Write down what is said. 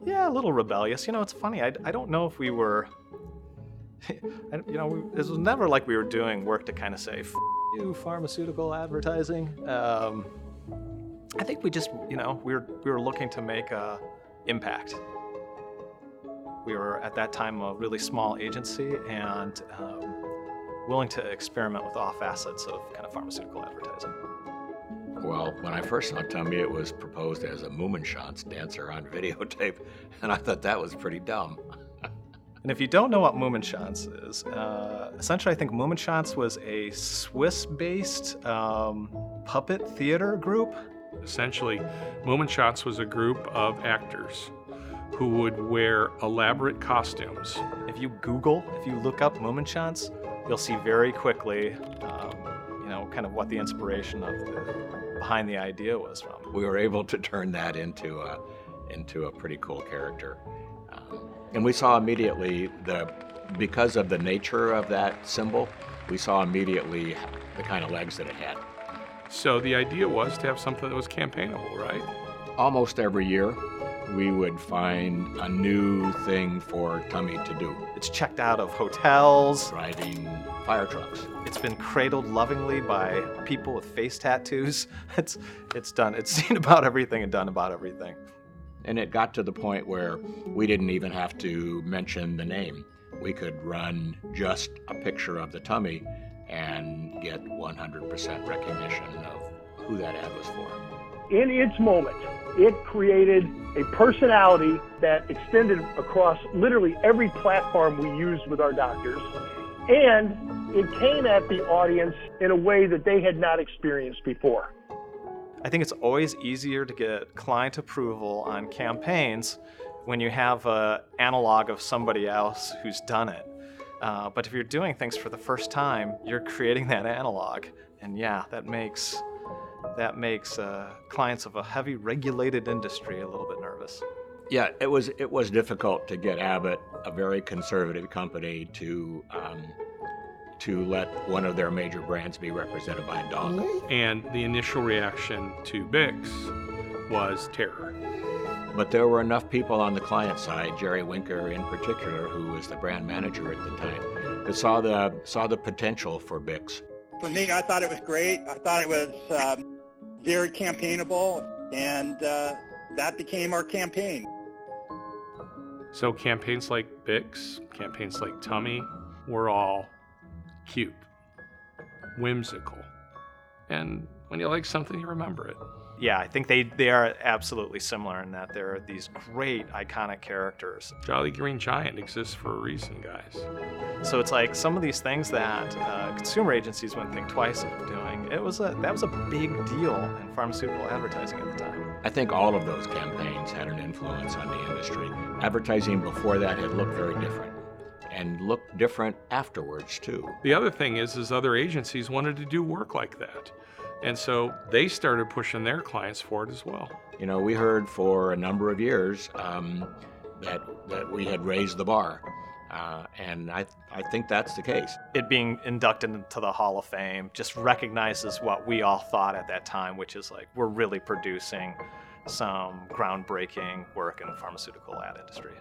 Yeah, a little rebellious. It's funny. I don't know if we were, this was never like we were doing work to kind of say, F you, pharmaceutical advertising. I think we just, we were looking to make a impact. We were at that time a really small agency and willing to experiment with all facets of kind of pharmaceutical advertising. Well, when I first saw Tummy, it was proposed as a Moominshans dancer on videotape, and I thought that was pretty dumb. And if you don't know what Moominshans is, essentially I think Moominshans was a Swiss-based puppet theater group. Essentially, Moominshans was a group of actors who would wear elaborate costumes. If you look up Moominshans, you'll see very quickly, kind of what the inspiration behind the idea was from. We were able to turn that into a pretty cool character. And we saw immediately, because of the nature of that symbol, we saw immediately the kind of legs that it had. So the idea was to have something that was campaignable, right? Almost every year, we would find a new thing for Tummy to do. It's checked out of hotels. Driving fire trucks. It's been cradled lovingly by people with face tattoos. It's seen about everything and done about everything. And it got to the point where we didn't even have to mention the name. We could run just a picture of the tummy and get 100% recognition of who that ad was for. In its moment, it created a personality that extended across literally every platform we used with our doctors, and it came at the audience in a way that they had not experienced before. I think it's always easier to get client approval on campaigns when you have an analog of somebody else who's done it. But if you're doing things for the first time, you're creating that analog, and yeah, that makes clients of a heavy regulated industry a little bit nervous. Yeah, it was difficult to get Abbott, a very conservative company, to let one of their major brands be represented by a dog. And the initial reaction to Bix was terror. But there were enough people on the client side, Jerry Winker in particular, who was the brand manager at the time, that saw the potential for Bix. For me, I thought it was great. I thought it was very campaignable, and that became our campaign. So campaigns like Bix, campaigns like Tummy, were all cute, whimsical, and when you like something, you remember it. Yeah, I think they are absolutely similar in that there are these great iconic characters. Jolly Green Giant exists for a reason, guys. So it's like some of these things that consumer agencies wouldn't think twice of doing. That was a big deal in pharmaceutical advertising at the time. I think all of those campaigns had an influence on the industry. Advertising before that had looked very different, and looked different afterwards too. The other thing is other agencies wanted to do work like that. And so they started pushing their clients for it as well. We heard for a number of years that we had raised the bar. And I think that's the case. It being inducted into the Hall of Fame just recognizes what we all thought at that time, which is like, we're really producing some groundbreaking work in the pharmaceutical ad industry.